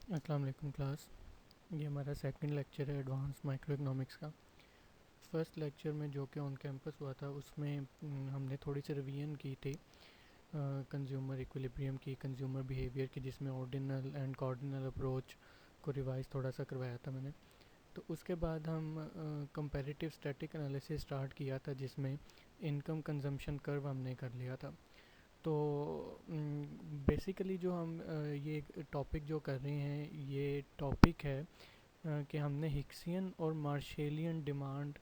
अस्सलाम वालेकुम क्लास। ये हमारा सेकंड लेक्चर है एडवांस माइक्रो इकोनॉमिक्स का। फर्स्ट लेक्चर में जो कि ऑन कैंपस हुआ था उसमें हमने थोड़ी सी रिवीजन की थी कंज्यूमर इक्विलिब्रियम की, कंज्यूमर बिहेवियर की, जिसमें ऑर्डिनल एंड कार्डिनल अप्रोच को रिवाइज थोड़ा सा करवाया था मैंने। तो उसके बाद हम कंपैरेटिव स्टैटिक एनालिसिस स्टार्ट किया था, जिसमें इनकम कंजम्पशन कर्व हमने कर लिया था। तो बेसिकली जो हम ये टॉपिक जो कर रहे हैं, ये टॉपिक है कि हमने हिक्सियन और मार्शेलियन डिमांड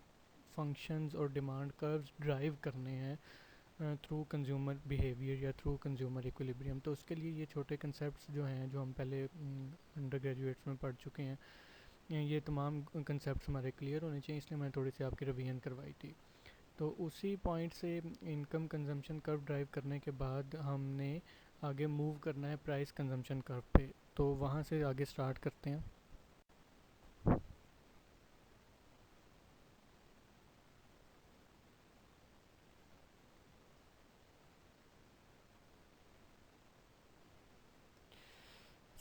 फंक्शंस और डिमांड कर्व्स ड्राइव करने हैं थ्रू कंज्यूमर बिहेवियर या थ्रू कंज्यूमर इक्विलिब्रियम। तो उसके लिए ये छोटे कंसेप्ट्स जो हैं, जो हम पहले अंडर ग्रेजुएट्स में पढ़ चुके हैं, ये तमाम कंसेप्ट्स हमारे क्लियर होने चाहिए, इसलिए मैंने थोड़ी सी आपकी रिवीजन करवाई थी। तो उसी पॉइंट से इनकम कंजम्पशन कर्व ड्राइव करने के बाद हमने आगे मूव करना है प्राइस कंजम्पशन कर्व पे। तो वहाँ से आगे स्टार्ट करते हैं।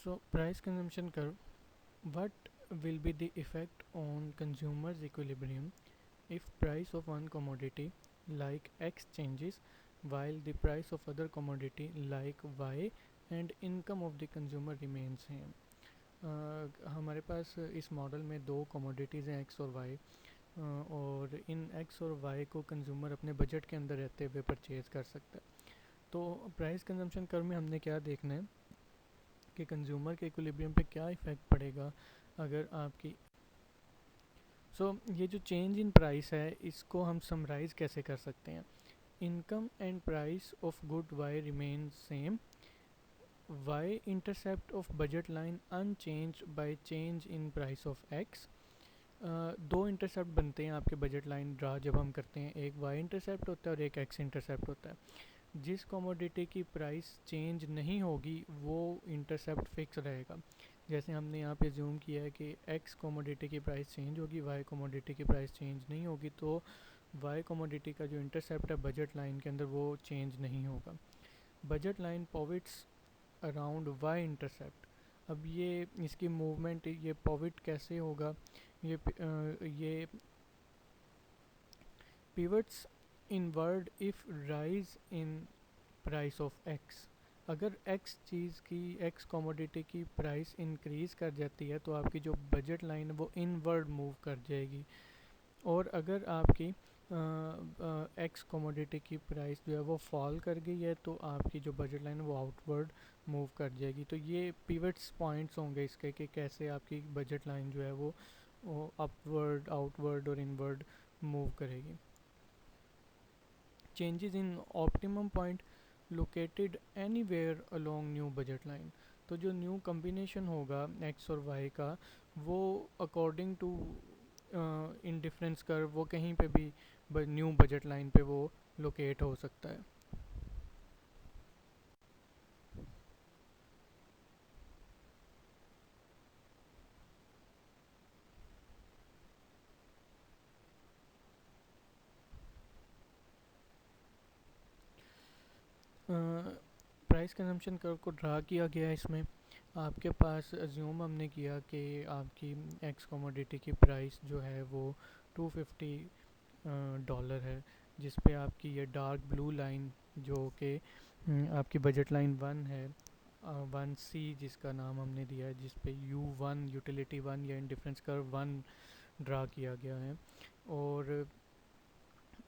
So price consumption curve. What will be the effect on consumers equilibrium if price of one commodity like X changes while the price of other commodity like Y and income of the consumer remains same? हमारे पास इस model में दो commodities हैं x और Y, और इन x और Y को consumer अपने बजट के अंदर रहते हुए परचेज़ कर सकता है। तो प्राइस कंजम्पशन कर्व में हमने क्या देखना है कि कंज्यूमर के इक्विलिब्रियम पे क्या इफ़ेक्ट पड़ेगा अगर आपकी। ये जो चेंज इन प्राइस है, इसको हम समराइज़ कैसे कर सकते हैं? Income and price of good Y remain same, Y intercept of budget line unchange by change in price of X. दो इंटरसेप्ट बनते हैं आपके बजट लाइन ड्रा जब हम करते हैं, एक वाई इंटरसेप्ट होता है और एक एक्स इंटरसेप्ट होता है। जिस कमोडिटी की प्राइस चेंज नहीं होगी वो इंटरसेप्ट फिक्स रहेगा। जैसे हमने यहाँ पे जूम किया है कि एक्स कमोडिटी की प्राइस चेंज होगी, वाई कमोडिटी की प्राइस चेंज नहीं होगी, तो वाई कमोडिटी का जो इंटरसेप्ट है बजट लाइन के अंदर वो चेंज नहीं होगा। Budget line pivots around Y intercept. अब ये इसकी मूवमेंट, ये पॉविट कैसे होगा? ये pivots inward if rise in price of X. अगर एक्स चीज़ की, एक्स कमोडिटी की प्राइस इंक्रीज़ कर जाती है तो आपकी जो बजट लाइन है वो इनवर्ड मूव कर जाएगी। और अगर आपकी एक्स कमोडिटी की प्राइस जो है वो फॉल कर गई है तो आपकी जो बजट लाइन है वो आउटवर्ड मूव कर जाएगी। तो ये पिवट्स पॉइंट्स होंगे इसके कि कैसे आपकी बजट लाइन जो है वो अपवर्ड, आउटवर्ड और इनवर्ड मूव करेगी। Changes in optimum point located anywhere along new budget line. तो जो न्यू कम्बिनेशन होगा एक्स और वाई का, वो according to indifference curve वो कहीं पे भी न्यू बजट लाइन पे वो लोकेट हो सकता है। प्राइस कंजम्पशन कर्व को ड्रा किया गया है इसमें। आपके पास अज्यूम हमने किया कि आपकी एक्स कमोडिटी की प्राइस जो है वो 250 डॉलर है, जिस पे आपकी ये डार्क ब्लू लाइन जो कि आपकी बजट लाइन वन है, 1C जिसका नाम हमने दिया है, जिस पे U1 यूटिलिटी वन या इंडिफरेंस कर्व वन ड्रा किया गया है। और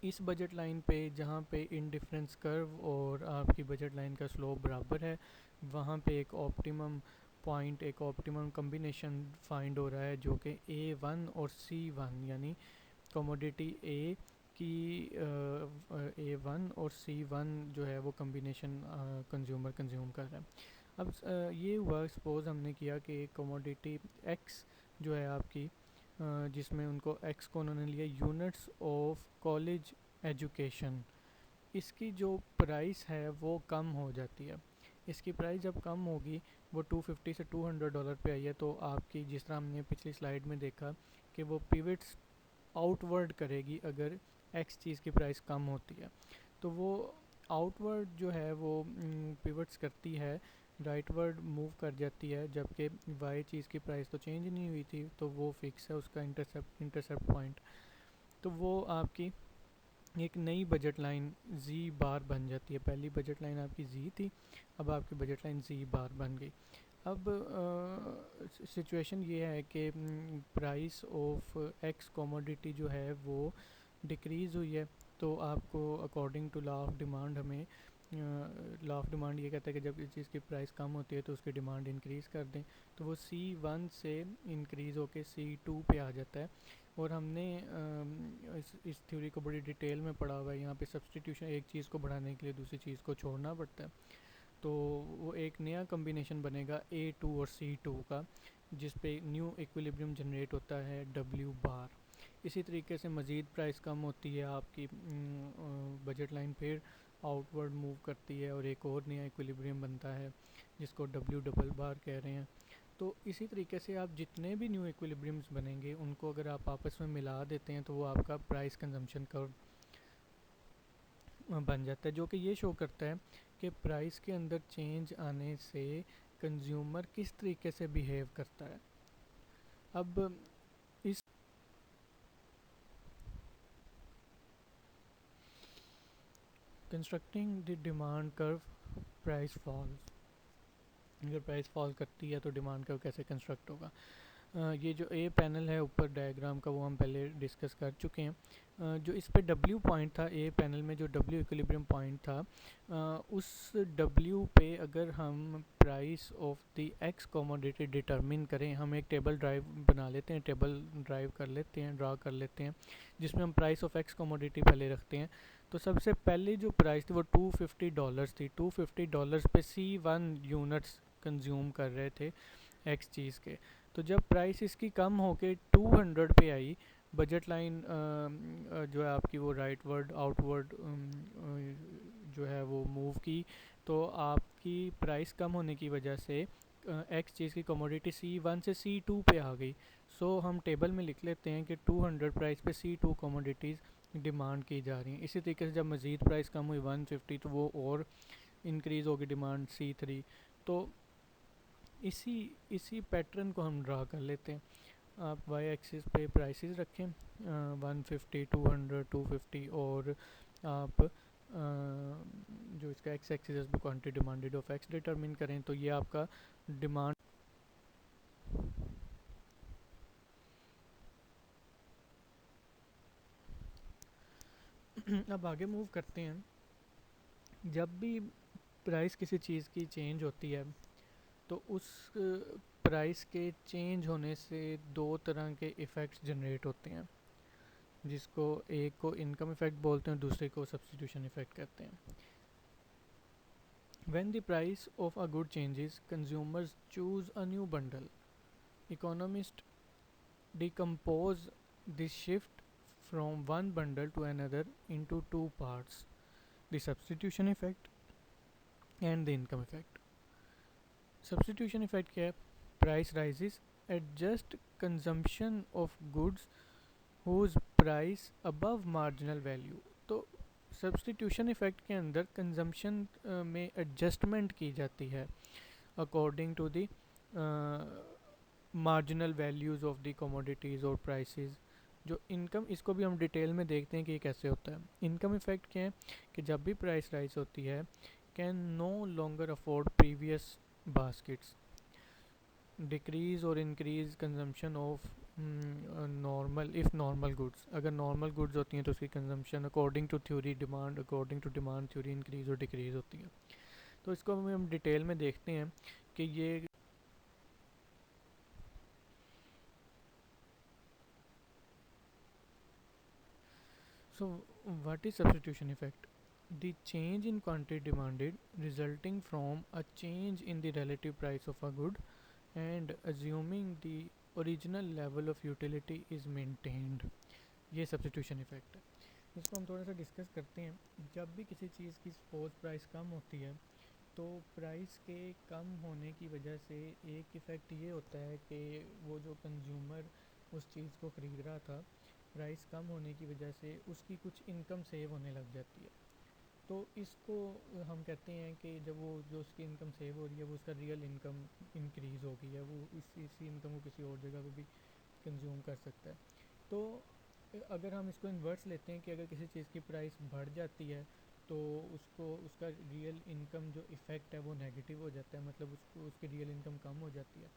इस बजट लाइन पे जहाँ पे इंडिफरेंस कर्व और आपकी बजट लाइन का स्लोप बराबर है, वहाँ पे एक ऑप्टिमम पॉइंट, एक ऑप्टिमम कम्बिनेशन फाइंड हो रहा है, जो कि A1 और C1 यानी कमोडिटी ए की A1 और C1 जो है वो कम्बिनेशन कंज्यूमर कंज्यूम कर रहा है। अब ये हुआ, सपोज हमने किया कि एक कमोडिटी एक्स जो है आपकी, जिसमें उनको एक्स को उन्होंने लिया यूनिट्स ऑफ कॉलेज एजुकेशन, इसकी जो प्राइस है वो कम हो जाती है। इसकी प्राइस जब कम होगी, वो 250 से $200 पे आई है, तो आपकी जिस तरह हमने पिछली स्लाइड में देखा कि वो पिवट्स आउटवर्ड करेगी अगर एक्स चीज़ की प्राइस कम होती है। तो वो आउटवर्ड जो है वो पिवट्स करती है राइटवर्ड मूव कर जाती है, जबकि वाई चीज़ की प्राइस तो चेंज नहीं हुई थी, तो वो फिक्स है उसका इंटरसेप्ट पॉइंट। तो वो आपकी एक नई बजट लाइन जी बार बन जाती है। पहली बजट लाइन आपकी जी थी, अब आपकी बजट लाइन जी बार बन गई। अब सिचुएशन ये है कि प्राइस ऑफ एक्स कमोडिटी जो है वो डिक्रीज़ हुई है। तो आपको according to law of demand हमें लॉ ऑफ डिमांड ये कहता है कि जब इस चीज़ की प्राइस कम होती है तो उसकी डिमांड इंक्रीज़ कर दें। तो वो C1 से इंक्रीज़ होके C2 पे आ जाता है। और हमने इस थ्योरी को बड़ी डिटेल में पढ़ा हुआ है। यहाँ पे सब्सटीट्यूशन, एक चीज़ को बढ़ाने के लिए दूसरी चीज़ को छोड़ना पड़ता है। तो वो एक नया कम्बिनेशन बनेगा A2 और C2 का, जिस पे न्यू इक्विलिब्रियम जनरेट होता है W बार। इसी तरीके से मज़ीद प्राइस कम होती है, आपकी बजट लाइन फिर आउटवर्ड मूव करती है और एक और नया इक्विलिब्रियम बनता है जिसको W डबल बार कह रहे हैं। तो इसी तरीके से आप जितने भी न्यू इक्विलिब्रियम्स बनेंगे उनको अगर आप आपस में मिला देते हैं तो वो आपका प्राइस कंजम्पशन कर्व बन जाता है, जो कि ये शो करता है कि प्राइस के अंदर चेंज आने से कंज्यूमर किस तरीके से बिहेव करता है। अब इस constructing the demand curve price falls, अगर प्राइस फॉल करती है तो डिमांड कर्व कैसे कंस्ट्रक्ट होगा। ये जो ए पैनल है ऊपर डायग्राम का वो हम पहले डिस्कस कर चुके हैं। जो इस पे डब्ल्यू पॉइंट था ए पैनल में, जो डब्ल्यू इक्विलिब्रियम पॉइंट था, उस डब्ल्यू पे अगर हम price of the x commodity determine करें, हम एक टेबल ड्राइव बना लेते हैं, टेबल ड्राइव कर लेते हैं, ड्रा कर लेते हैं, जिसमें हम प्राइस ऑफ एक्स कमोडिटी पहले रखते हैं। तो सबसे पहले जो प्राइस थी वो $250 थी। $250 पे C1 यूनिट्स कंज्यूम कर रहे थे एक्स चीज़ के। तो जब प्राइस इसकी कम होके 200 पे आई, बजट लाइन जो है आपकी वो राइटवर्ड आउटवर्ड जो है वो मूव की, तो आपकी प्राइस कम होने की वजह से एक्स चीज़ की कमोडिटी C1 से C2 पे आ गई। सो हम टेबल में लिख लेते हैं कि 200 प्राइस पे C2 कमोडिटीज़ डिमांड की जा रही हैं। इसी तरीके से जब मज़ीद प्राइस कम हुई 150, तो वो और इंक्रीज़ होगी डिमांड C3। तो इसी इसी पैटर्न को हम ड्रा कर लेते हैं। आप वाई एक्सिस पे प्राइसेस रखें 150, 200, 250, और आप जो इसका एक्स एक्सिस है उस पर quantity demanded of x determine करें, तो ये आपका डिमांड। अब आगे मूव करते हैं। जब भी प्राइस किसी चीज़ की चेंज होती है तो उस प्राइस के चेंज होने से दो तरह के इफ़ेक्ट्स जनरेट होते हैं, जिसको एक को इनकम इफ़ेक्ट बोलते हैं, दूसरे को सब्सटीट्यूशन इफ़ेक्ट कहते हैं। When the price of a good changes, consumers choose a new bundle. Economists decompose this shift from one bundle to another into two parts: the substitution effect and the income effect. Substitution effect क्या है? Price rises, adjust consumption of goods whose price above marginal value. तो substitution effect के अंदर consumption में adjustment की जाती है according to the marginal values of the commodities और प्राइसेस। जो इनकम, इसको भी हम डिटेल में देखते हैं कि ये कैसे होता है। इनकम इफ़ेक्ट क्या है कि जब भी प्राइस राइज होती है, can no longer afford previous baskets, decrease और increase consumption of normal, if normal goods, अगर नॉर्मल गुड्स होती हैं तो उसकी consumption according to theory demand, according to demand theory increase और डिक्रीज होती है। तो इसको हम डिटेल में देखते हैं कि ये। So, what is substitution effect? The change in quantity demanded resulting from a change in the relative price of a good and assuming the original level of utility is maintained. ये substitution effect है। इसको हम थोड़ा सा discuss करते हैं। जब भी किसी चीज़ की सपोज प्राइस कम होती है, तो प्राइस के कम होने की वजह से एक इफ़ेक्ट ये होता है कि वो जो कंज्यूमर उस चीज़ को ख़रीद रहा था, प्राइस कम होने की वजह से उसकी कुछ इनकम सेव होने लग जाती है। तो इसको हम कहते हैं कि जब वो जो उसकी इनकम सेव हो रही है वो उसका रियल इनकम इंक्रीज़ हो गई है, वो इसी इनकम को किसी और जगह पे भी कंज्यूम कर सकता है। तो अगर हम इसको इन्वर्स लेते हैं कि अगर किसी चीज़ की प्राइस बढ़ जाती है तो उसको उसका रियल इनकम जो इफ़ेक्ट है वो नेगेटिव हो जाता है, मतलब उसको उसकी रियल इनकम कम हो जाती है।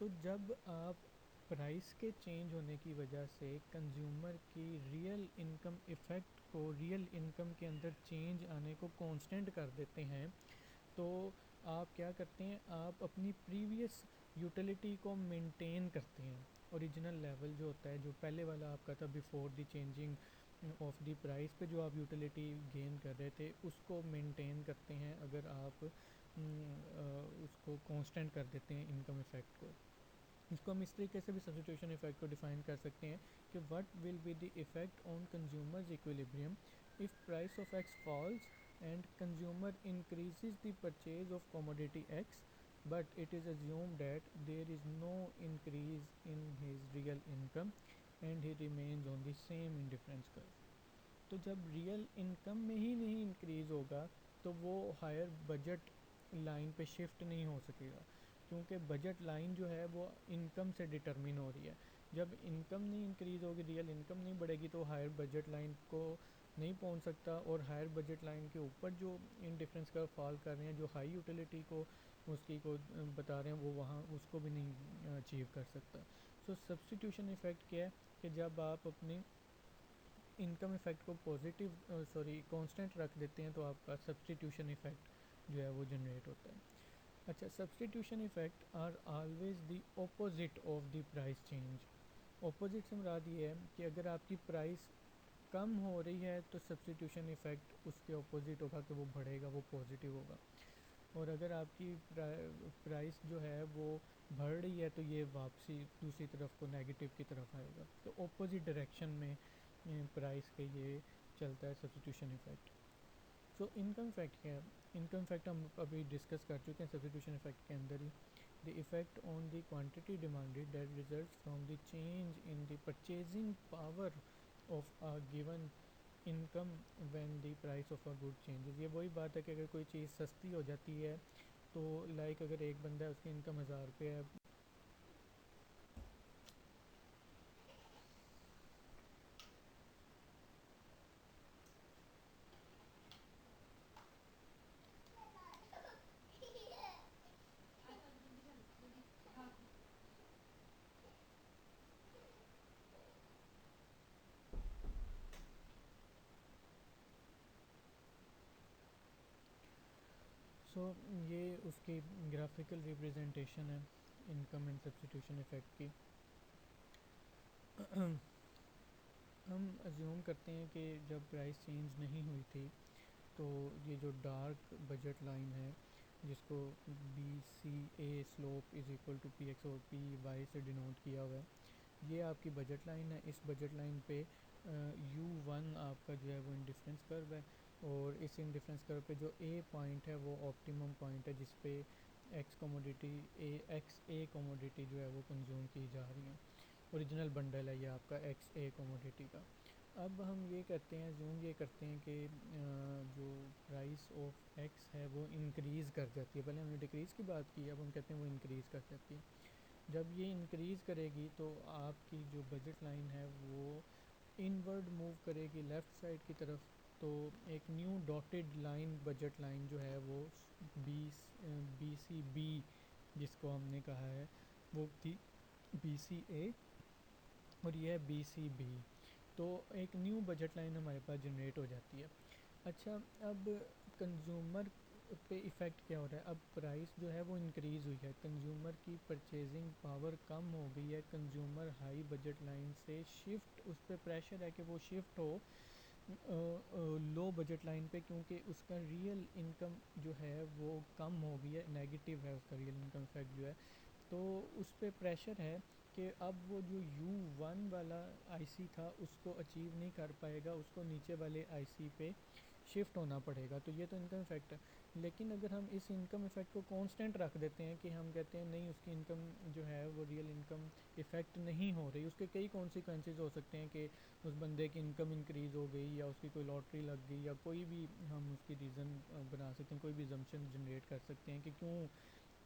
तो जब आप प्राइस के चेंज होने की वजह से कंज्यूमर की रियल इनकम इफ़ेक्ट को, रियल इनकम के अंदर चेंज आने को कांस्टेंट कर देते हैं, तो आप क्या करते हैं, आप अपनी प्रीवियस यूटिलिटी को मेंटेन करते हैं। ओरिजिनल लेवल जो होता है, जो पहले वाला आपका था before the changing of the price पे जो आप यूटिलिटी गेन कर रहे थे उसको मेंटेन करते हैं अगर आप उसको कांस्टेंट कर देते हैं इनकम इफ़ेक्ट को। इसको हम इस तरीके से भी सब्स्टिट्यूशन इफेक्ट को डिफाइन कर सकते हैं कि what will be the effect on consumers equilibrium if price of X falls and consumer increases the purchase of commodity X but it is assumed that there is no increase in his real income and he remains on the same indifference curve। तो जब real income में ही नहीं increase होगा तो वो higher budget line पे shift नहीं हो सकेगा, क्योंकि बजट लाइन जो है वो इनकम से डिटरमिन हो रही है। जब इनकम नहीं इंक्रीज़ होगी, रियल इनकम नहीं बढ़ेगी, तो हायर बजट लाइन को नहीं पहुंच सकता, और हायर बजट लाइन के ऊपर जो इन डिफरेंस का फॉल कर रहे हैं, जो हाई यूटिलिटी को उसकी को बता रहे हैं, वो वहाँ उसको भी नहीं अचीव कर सकता। सो सब्स्टिट्यूशन इफ़ेक्ट क्या है कि जब आप अपनी इनकम इफ़ेक्ट को पॉजिटिव कांस्टेंट रख देते हैं तो आपका सब्स्टिट्यूशन इफ़ेक्ट जो है वो जनरेट होता है। अच्छा, substitution effect are always the opposite of the price change. Opposite से मुराद ये है कि अगर आपकी प्राइस कम हो रही है तो सब्स्टिट्यूशन इफ़ेक्ट उसके ऑपोजिट होगा कि वो बढ़ेगा, वो पॉजिटिव होगा। और अगर आपकी प्राइस जो है वो बढ़ रही है तो ये वापसी दूसरी तरफ को नेगेटिव की तरफ आएगा। तो ऑपोजिट डायरेक्शन में प्राइस के ये चलता है substitution effect. So income fact क्या है? इनकम फैक्ट हम अभी डिस्कस कर चुके हैं सब्स्टिट्यूशन इफेक्ट के अंदर ही। The effect on the quantity demanded that results from the change in the purchasing power of a given income when the price of a good changes. ये वही बात है कि अगर कोई चीज़ सस्ती हो जाती है तो लाइक अगर एक बंदा है उसकी इनकम 1000 रुपये है। सो ये उसकी ग्राफिकल रिप्रेजेंटेशन है इनकम एंड सब्स्टिट्यूशन इफेक्ट की। हम अज्यूम करते हैं कि जब प्राइस चेंज नहीं हुई थी तो ये जो डार्क बजट लाइन है जिसको B C A slope is equal to P X और पी वाई से डिनोट किया हुआ है, ये आपकी बजट लाइन है। इस बजट लाइन पे यू वन आपका जो है वो इंडिफरेंस कर्व है, और इस इंडिफरेंस कर्व पे जो ए पॉइंट है वो ऑप्टिमम पॉइंट है जिस पे एक्स ए कोमोडिटी जो है वो कंज्यूम की जा रही है। ओरिजिनल बंडल है ये आपका एक्स ए कोमोडिटी का। अब हम ये करते हैं, जूम ये करते हैं कि जो प्राइस ऑफ एक्स है वो इंक्रीज़ कर जाती है। पहले हमने डिक्रीज़ की बात की, अब हम कहते हैं वो इंक्रीज़ कर जाती है। जब ये इंक्रीज़ करेगी तो आपकी जो बजट लाइन है वो इनवर्ड मूव करेगी लेफ़्ट साइड की तरफ। तो एक new dotted line budget line जो है वो बी बी सी बी जिसको हमने कहा है वो थी बी सी ए, और ये है बी सी बी। तो एक न्यू बजट लाइन हमारे पास जनरेट हो जाती है। अच्छा, अब कंज्यूमर पे इफ़ेक्ट क्या हो रहा है? अब प्राइस जो है वो इंक्रीज़ हुई है, कंज्यूमर की परचेजिंग पावर कम हो गई है, कंज्यूमर हाई बजट लाइन से शिफ्ट, उस पर प्रेशर है कि वो शिफ्ट हो लो बजट लाइन पे, क्योंकि उसका रियल इनकम जो है वो कम हो गई है, नेगेटिव है उसका रियल इनकम इफेक्ट जो है। तो उस पर प्रेशर है कि अब वो जो U1 वाला आईसी था उसको अचीव नहीं कर पाएगा, उसको नीचे वाले आईसी पे शिफ्ट होना पड़ेगा। तो ये तो इनकम इफेक्ट है। लेकिन अगर हम इस इनकम इफ़ेक्ट को कांस्टेंट रख देते हैं कि हम कहते हैं नहीं उसकी इनकम जो है वो रियल इनकम इफ़ेक्ट नहीं हो रही, उसके कई कॉन्सिक्वेंसेज हो सकते हैं कि उस बंदे की इनकम इंक्रीज़ हो गई या उसकी कोई लॉटरी लग गई या कोई भी हम उसकी रीज़न बना सकते हैं, कोई भी जम्पशन जनरेट कर सकते हैं कि क्यों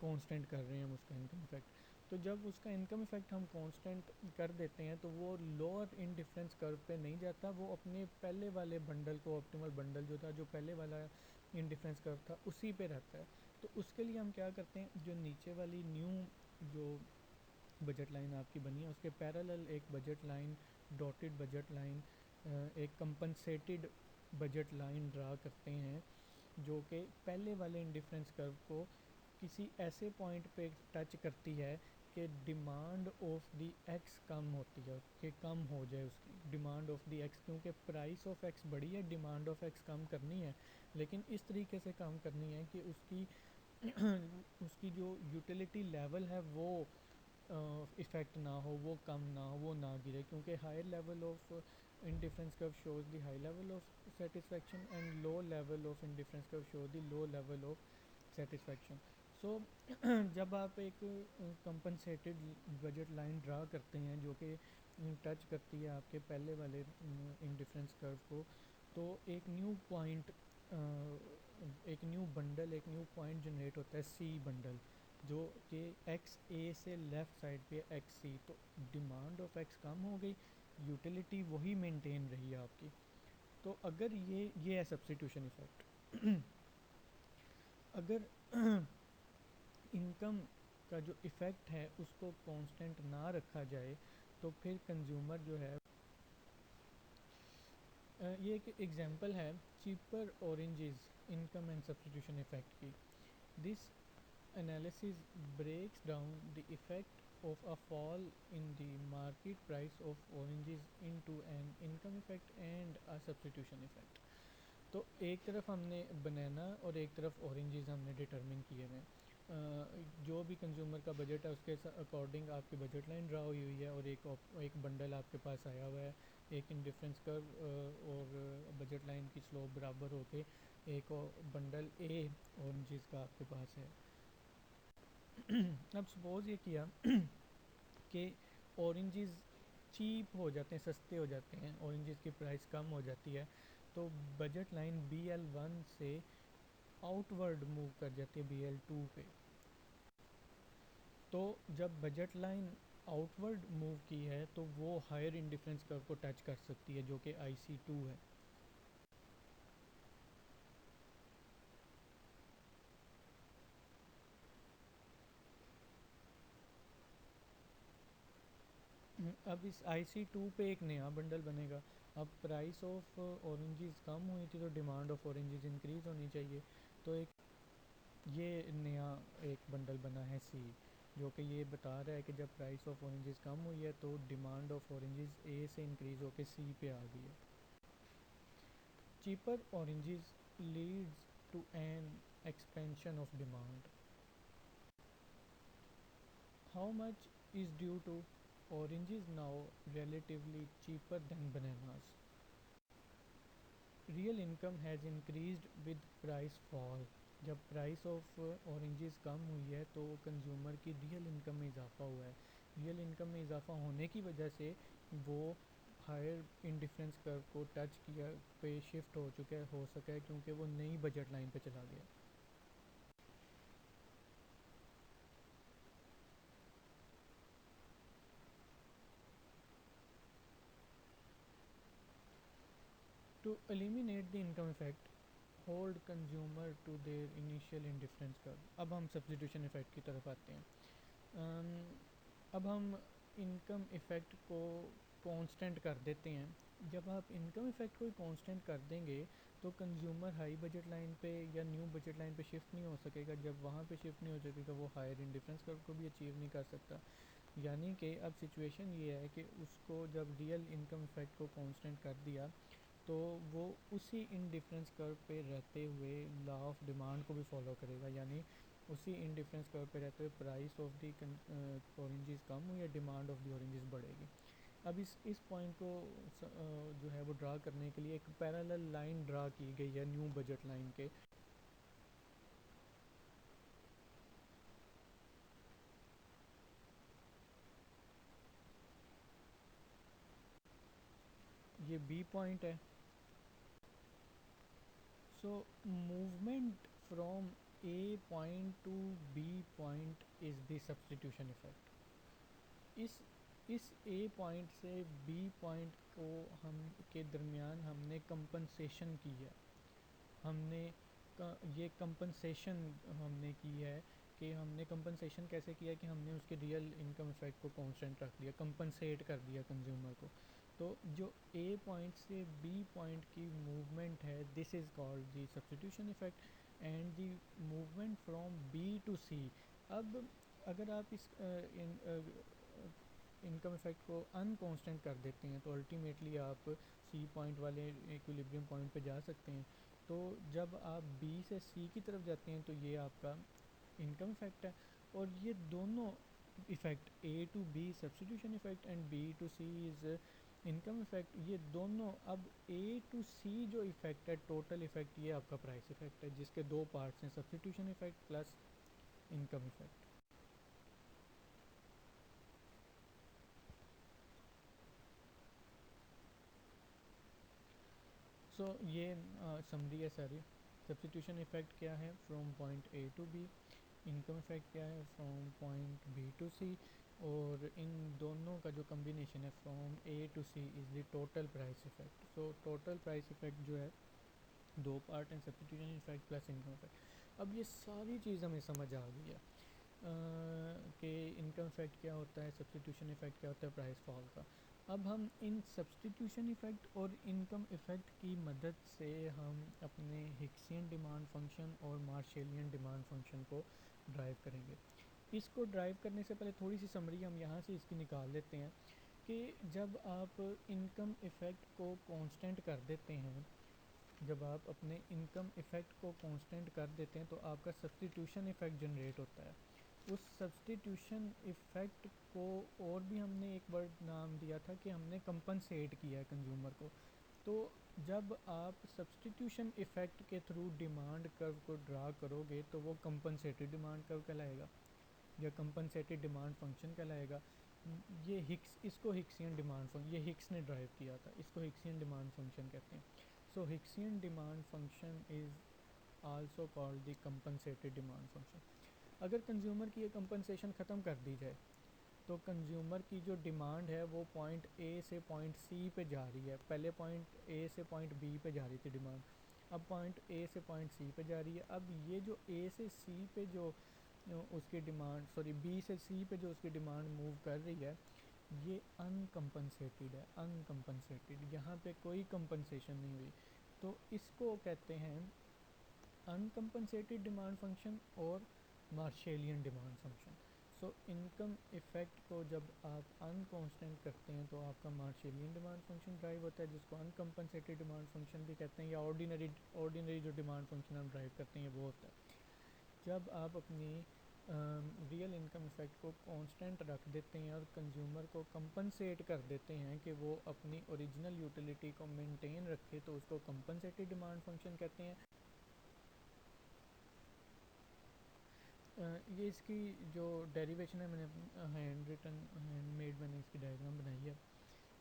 कांस्टेंट कर रहे हैं हम उसका इनकम इफ़ेक्ट। तो जब उसका इनकम इफ़ेक्ट हम कांस्टेंट कर देते हैं तो वो लोअर इन डिफरेंस कर्व पे नहीं जाता, वो अपने पहले वाले बंडल को, ऑप्टिमल बंडल जो था जो पहले वाला इन डिफरेंस कर्व था उसी पे रहता है। तो उसके लिए हम क्या करते हैं, जो नीचे वाली न्यू जो बजट लाइन आपकी बनी है उसके पैरेलल एक budget line, dotted budget line, एक कंपनसेटेड बजट लाइन ड्रा करते हैं जो कि पहले वाले इंडिफरेंस कर्व को किसी ऐसे पॉइंट पे टच करती है कि डिमांड ऑफ द एक्स कम होती है, कि कम हो जाए उसकी डिमांड ऑफ द एक्स, क्योंकि प्राइस ऑफ एक्स बढ़ी है, डिमांड ऑफ एक्स कम करनी है, लेकिन इस तरीके से कम करनी है कि उसकी उसकी जो यूटिलिटी लेवल है वो इफ़ेक्ट ना हो, वो कम ना हो, वो ना गिरे, क्योंकि higher level of indifference curve shows the high level of satisfaction and low level of indifference curve shows the low level of satisfaction. सो जब आप एक कंपनसेटेड बजट लाइन ड्रा करते हैं जो कि टच करती है आपके पहले वाले इंडिफरेंस कर्व को, तो एक न्यू पॉइंट, एक न्यू बंडल, एक न्यू पॉइंट जनरेट होता है सी बंडल, जो कि एक्स ए से लेफ़्ट साइड पे एक्स सी, तो डिमांड ऑफ एक्स कम हो गई, यूटिलिटी वही मेंटेन रही है आपकी। तो अगर ये है सब्स्टिट्यूशन इफ़ेक्ट। अगर इनकम का जो इफ़ेक्ट है उसको कांस्टेंट ना रखा जाए तो फिर कंज्यूमर जो है, ये एक एग्जांपल है cheaper oranges income and substitution effect की। This analysis breaks down the effect of a fall in the market price of oranges into an income effect and a substitution effect. तो एक तरफ हमने बनाना और एक तरफ ऑरेंजेस हमने डिटरमिन किए हैं। जो भी कंज्यूमर का बजट है उसके अकॉर्डिंग आपकी बजट लाइन ड्रा हुई हुई है और एक बंडल आपके पास आया हुआ है, एक इन डिफरेंस कर्व और बजट लाइन की स्लोप बराबर होके एक बंडल ए ऑरेंजेस का आपके पास है। अब सपोज़ ये किया कि ऑरेंजेस चीप हो जाते हैं, सस्ते हो जाते हैं, ऑरेंजेस की प्राइस कम हो जाती है, तो बजट लाइन BL1 से आउटवर्ड मूव कर जाती है BL2 पे। तो जब बजट लाइन आउटवर्ड मूव की है तो वो हायर इंडिफरेंस कर्व को टच कर सकती है जो कि IC2 है। अब इस IC2 पे एक नया बंडल बनेगा। अब प्राइस ऑफ ऑरेंजेस कम हुई थी तो डिमांड ऑफ ऑरेंजेस इंक्रीज़ होनी चाहिए, तो एक ये नया एक बंडल बना है सी, जो कि ये बता रहा है कि जब प्राइस ऑफ ऑरेंजेस कम हुई है तो डिमांड ऑफ ऑरेंजेस ए से इंक्रीज़ होकर सी पे आ गई है। Cheaper oranges leads to an expansion of demand. How much is due to oranges now relatively cheaper than bananas. Real income has increased with price fall. जब प्राइस ऑफ ऑरेंजेस कम हुई है तो कंज्यूमर की रियल इनकम में इजाफा हुआ है। Real income में इजाफा होने की वजह से वो हायर इंडिफरेंस कर्व को टच किया पे शिफ्ट हो चुका है, हो सका है, क्योंकि वो नई बजट लाइन पे चला गया। To eliminate the income effect, hold consumer to their initial indifference curve. अब हम सब्स्टिट्यूशन इफेक्ट की तरफ आते हैं। अब हम इनकम इफ़ेक्ट को कांस्टेंट कर देते हैं। जब आप इनकम इफ़ेक्ट को कांस्टेंट कर देंगे तो कंज्यूमर हाई बजट लाइन पे या न्यू बजट लाइन पे शिफ्ट नहीं हो सकेगा। जब वहाँ पे शिफ्ट नहीं हो सकेगा वो हायर इंडिफरेंस कर्व को भी अचीव नहीं कर सकता। यानी कि अब सिचुएशन ये है कि उसको जब रियल इनकम इफ़ेक्ट को कांस्टेंट कर दिया तो वो उसी इंडिफरेंस कर्व पे रहते हुए लॉ ऑफ डिमांड को भी फॉलो करेगा, यानी उसी इंडिफरेंस कर्व पे रहते हुए प्राइस ऑफ दी ऑरेंजेस कम हुई या डिमांड ऑफ दी ऑरेंजेस बढ़ेगी। अब इस पॉइंट को जो है वो ड्रा करने के लिए एक पैरेलल लाइन ड्रा की गई है न्यू बजट लाइन के। ये बी पॉइंट है। So movement from A point to B point is the substitution effect. इस ए पॉइंट से बी पॉइंट को हम के दरमियान हमने कंपनसेशन की है। हमने ये कंपनसेशन हमने की है कि हमने कंपनसेशन कैसे किया कि हमने उसके रियल इनकम इफ़ेक्ट को कांस्टेंट रख दिया, कंपनसेट कर दिया कंज्यूमर को। तो जो ए पॉइंट से बी पॉइंट की मूवमेंट है, this is called the substitution effect. And the movement from B to C. अब अगर आप इस इनकम इफ़ेक्ट को अनकॉन्स्टेंट कर देते हैं तो अल्टीमेटली आप सी पॉइंट वाले इक्विलिब्रियम पॉइंट पे जा सकते हैं। तो जब आप बी से सी की तरफ जाते हैं तो ये आपका इनकम इफ़ेक्ट है। और ये दोनों effect A to B substitution effect and B to C is income effect, ये दोनों अब ए टू सी जो इफ़ेक्ट है टोटल इफ़ेक्ट, ये आपका प्राइस इफ़ेक्ट है जिसके दो पार्ट्स हैं, substitution effect plus income effect. So ये समरी है सारी। सब्स्टिट्यूशन इफ़ेक्ट क्या है, from point A to B. Income effect क्या है, from point B to C. और इन दोनों का जो कम्बिनेशन है from A to C is the total price effect. So total price effect जो है दो पार्ट हैं, substitution effect plus income effect. अब ये सारी चीज़ हमें समझ आ गई है कि इनकम इफ़ेक्ट क्या होता है, सब्स्टिट्यूशन इफ़ेक्ट क्या होता है प्राइस फॉल का। अब हम इन सब्स्टिट्यूशन इफ़ेक्ट और इनकम इफ़ेक्ट की मदद से हम अपने हिक्सियन डिमांड फंक्शन और मार्शेलियन डिमांड फंक्शन को ड्राइव करेंगे। इसको ड्राइव करने से पहले थोड़ी सी समरी हम यहाँ से इसकी निकाल लेते हैं कि जब आप इनकम इफ़ेक्ट को कांस्टेंट कर देते हैं, जब आप अपने इनकम इफ़ेक्ट को कांस्टेंट कर देते हैं तो आपका सब्स्टिट्यूशन इफ़ेक्ट जनरेट होता है। उस सब्स्टिट्यूशन इफ़ेक्ट को और भी हमने एक वर्ड नाम दिया था कि हमने कंपनसेट किया है कंज्यूमर को। तो जब आप सब्स्टिट्यूशन इफ़ेक्ट के थ्रू डिमांड कर्व को ड्रा करोगे तो वो कंपनसेटेड डिमांड कर्व कहलाएगा या कंपनसेटेड डिमांड फंक्शन कहलाएगा। ये हिक्स, इसको हिक्सियन डिमांड फंक्शन, ये हिक्स ने ड्राइव किया था, इसको हिक्सियन डिमांड फंक्शन कहते हैं। So Hicksian demand function is also called the compensated demand function. अगर कंज्यूमर की ये कंपनसेशन ख़त्म कर दी जाए तो कंज्यूमर की जो डिमांड है वो पॉइंट ए से पॉइंट सी पे जा रही है, पहले पॉइंट ए से पॉइंट बी पे जा रही थी डिमांड, अब पॉइंट ए से पॉइंट सी पे जा रही है। अब ये जो ए से सी पे जो उसकी डिमांड, सॉरी बी से सी पे जो उसकी डिमांड मूव कर रही है, ये अनकम्पनसेटेड है, अनकम्पनसेटेड, यहाँ पे कोई कंपनसेशन नहीं हुई। तो इसको कहते हैं अनकम्पनसेटेड डिमांड फंक्शन और Marshallian demand function. So income effect को जब आप अनकॉन्स्टेंट करते हैं तो आपका मार्शेलियन डिमांड फंक्शन ड्राइव होता है जिसको अनकम्पनसेटेड डिमांड फंक्शन भी कहते हैं, या ऑर्डिनरी जो डिमांड फंक्शन हम ड्राइव करते हैं वो होता है। जब आप अपनी रियल इनकम इफ़ेक्ट को कांस्टेंट रख देते हैं और कंज्यूमर को कंपनसेट कर देते हैं कि वो अपनी ओरिजिनल यूटिलिटी को मेंटेन रखे तो उसको कंपनसेटेड डिमांड फंक्शन कहते हैं। ये इसकी जो डेरिवेशन है, मैंने हैंड रिटन हैंडमेड मैंने इसकी डायग्राम बनाई है।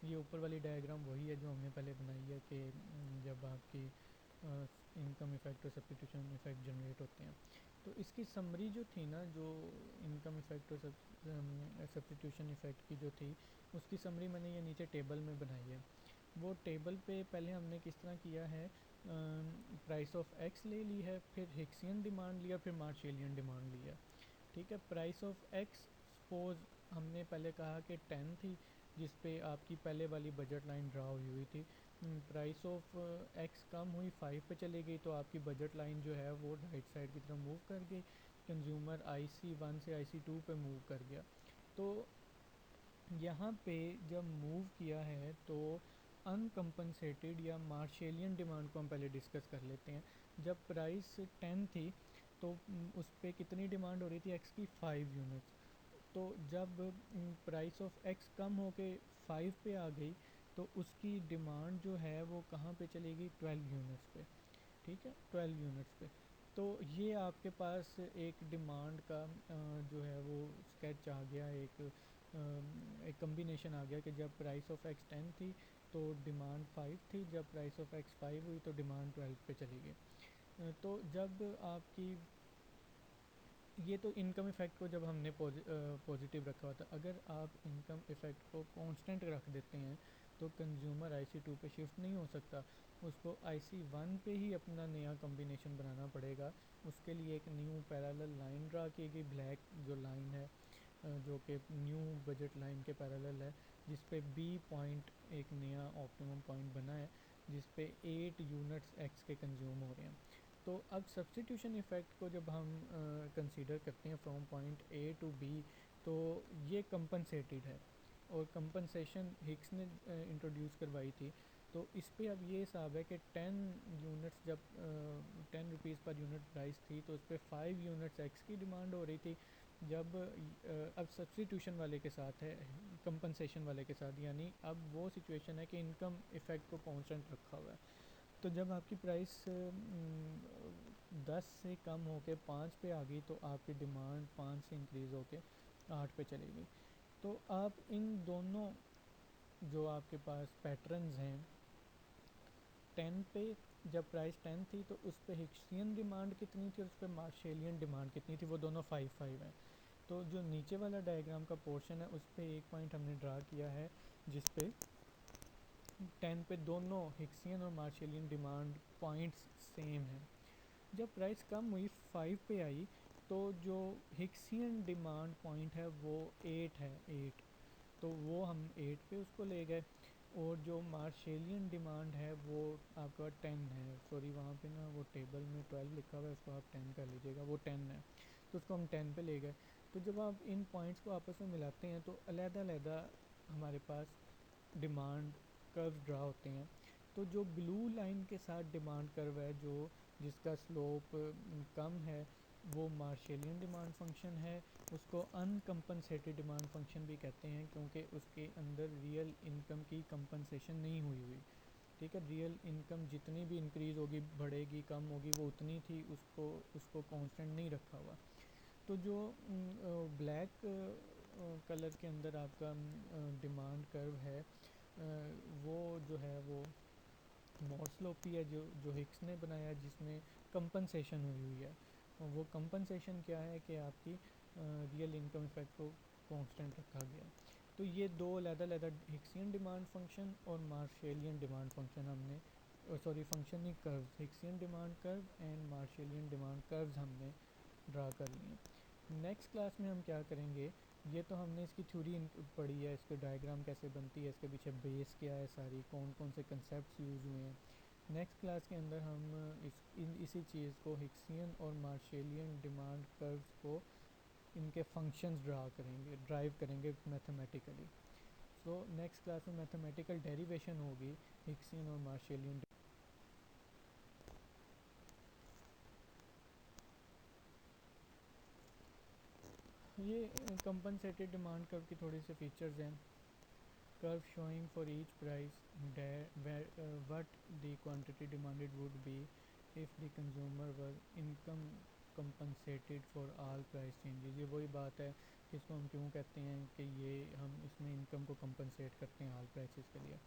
ये ऊपर वाली डायग्राम वही है जो हमने पहले बनाई है कि जब आपकी इनकम इफ़ेक्ट और सब्स्टिट्यूशन इफ़ेक्ट जनरेट होते हैं। तो इसकी समरी जो थी ना, जो इनकम इफ़ेक्ट और सब्स्टिट्यूशन इफ़ेक्ट की जो थी, उसकी समरी मैंने ये नीचे टेबल में बनाई है। वो टेबल पे पहले हमने किस तरह किया है, प्राइस ऑफ एक्स ले ली है, फिर हिक्सियन डिमांड लिया, फिर मार्शेलियन डिमांड लिया। ठीक है, प्राइस ऑफ एक्स सपोज हमने पहले कहा कि 10 थी, जिस पे आपकी पहले वाली बजट लाइन ड्रा हुई थी। प्राइस ऑफ एक्स कम हुई, 5 पे चली गई, तो आपकी बजट लाइन जो है वो राइट साइड की तरफ मूव कर गई। कंज्यूमर IC1 से IC2 पे मूव कर गया। तो यहाँ पे जब मूव किया है तो अनकम्पनसेटेड या मार्शेलियन डिमांड को हम पहले डिस्कस कर लेते हैं। जब प्राइस 10 थी तो उस पर कितनी डिमांड हो रही थी एक्स की, 5 यूनिट्स। तो जब प्राइस ऑफ एक्स कम होके 5 पे आ गई तो उसकी डिमांड जो है वो कहाँ पे चलेगी, 12 यूनिट्स पे। ठीक है, 12 यूनिट्स पे। तो ये आपके पास एक डिमांड का जो है वो स्केच आ गया, एक कम्बिनेशन आ गया कि जब प्राइस ऑफ एक्स 10 थी तो डिमांड 5 थी, जब प्राइस ऑफ एक्स 5 हुई तो डिमांड 12 पे चली गई। तो जब आपकी ये तो इनकम इफ़ेक्ट को जब हमने पॉजिटिव रखा हुआ था, अगर आप इनकम इफ़ेक्ट को कांस्टेंट रख देते हैं तो कंज्यूमर आईसी 2 पे शिफ्ट नहीं हो सकता, उसको आईसी 1 पे ही अपना नया कॉम्बिनेशन बनाना पड़ेगा। उसके लिए एक न्यू पैरेलल लाइन ड्रा की गई, ब्लैक जो लाइन है जो कि न्यू बजट लाइन के पैरेलल है, जिस पे बी पॉइंट एक नया ऑप्टिमम पॉइंट बना है, जिस पे 8 यूनिट्स एक्स के कंज्यूम हो रहे हैं। तो अब सब्सटीट्यूशन इफ़ेक्ट को जब हम कंसीडर करते हैं from point A to B, तो ये कंपनसेटेड है, और कंपनसेशन हिक्स ने इंट्रोड्यूस करवाई थी। तो इस पे अब ये हिसाब है कि 10 यूनिट्स जब 10 रुपीज़ पर यूनिट प्राइस थी, तो उस पर 5 यूनिट्स एक्स की डिमांड हो रही थी। जब अब सब्सटीट्यूशन वाले के साथ है, कंपनसेशन वाले के साथ, यानी अब वो सिचुएशन है कि इनकम इफ़ेक्ट को कांस्टेंट रखा हुआ है। तो जब आपकी प्राइस 10 से कम होके 5 पे आ गई, तो आपकी डिमांड 5 से इंक्रीज़ होके 8 पे चली गई। तो आप इन दोनों जो आपके पास पैटर्न्स हैं, 10 पे जब प्राइस 10 थी तो उस पे हिक्सियन डिमांड कितनी थी और उस पे मार्शेलियन डिमांड कितनी थी, वो दोनों 5-5 हैं। तो जो नीचे वाला डायग्राम का पोर्शन है उस पे एक पॉइंट हमने ड्रा किया है, जिस पे 10 पे दोनों हिक्सियन और मार्शेलियन डिमांड पॉइंट्स सेम हैं। जब प्राइस कम हुई 5 पे आई, तो जो हिक्सियन डिमांड पॉइंट है वो 8 है, 8, तो वो हम 8 पे उसको ले गए। और जो मार्शेलियन डिमांड है वो आपका 10 है, सॉरी वहाँ पे ना वो टेबल में 12 लिखा हुआ है, उसको आप 10 कर लीजिएगा, वो 10 है, तो उसको हम 10 पे ले गए। तो जब आप इन पॉइंट्स को आपस में मिलाते हैं तो अलग-अलग हमारे पास डिमांड कर्व ड्रा होते हैं। तो जो ब्लू लाइन के साथ डिमांड कर्व है, जो जिसका स्लोप कम है, वो मार्शेलियन डिमांड फंक्शन है। उसको अनकम्पनसेटेड डिमांड फंक्शन भी कहते हैं, क्योंकि उसके अंदर रियल इनकम की कंपनसेशन नहीं हुई। ठीक है, रियल इनकम जितनी भी इंक्रीज़ होगी, बढ़ेगी, कम होगी, वो उतनी थी, उसको उसको कांस्टेंट नहीं रखा हुआ। तो जो ब्लैक कलर के अंदर आपका डिमांड कर्व है, वो जो है वो मोर स्लोपी है, जो हिक्स ने बनाया है, जिसमें कंपनसेशन हुई है। और वो कंपनसेशन क्या है कि आपकी रियल इनकम इफेक्ट को कांस्टेंट रखा गया है। तो ये दो अलग-अलग हिक्सियन डिमांड फंक्शन और मार्शेलियन डिमांड फंक्शन हमने, सॉरी फंक्शन नहीं, curves, Hicksian demand curve and Marshallian demand curves हमने ड्रा कर लिए। नेक्स्ट क्लास में हम क्या करेंगे, ये तो हमने इसकी थ्योरी पढ़ी है, इसके डायग्राम कैसे बनती है, इसके पीछे बेस क्या है, सारी कौन कौन से कंसेप्ट यूज़ हुए हैं। नेक्स्ट क्लास के अंदर हम इसी चीज़ को, हिक्सियन और मार्शेलियन डिमांड कर्व्स को, इनके फंक्शंस ड्राइव करेंगे मैथमेटिकली। सो नेक्स्ट क्लास में मैथमेटिकल डेरिवेशन होगी हिक्सियन और मार्शेलियन। ये कंपनसेटेड डिमांड कर्व की थोड़ी सी फीचर्स हैं। Curve showing for each price what the quantity demanded would be if the consumer were income compensated for all price changes। ये वही बात है कि इसको हम क्यों कहते हैं कि ये हम इसमें इनकम को कंपनसेट करते हैं all prices के लिए।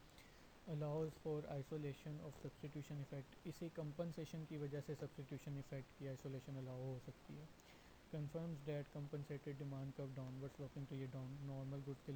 allows for isolation of substitution effect, इसी कंपनसेशन की वजह से सब्सटीट्यूशन इफेक्ट की आइसोलेशन अलाउ हो सकती है। confirms that compensated demand curve downward sloping, तो ये डाउन नॉर्मल गुड्स के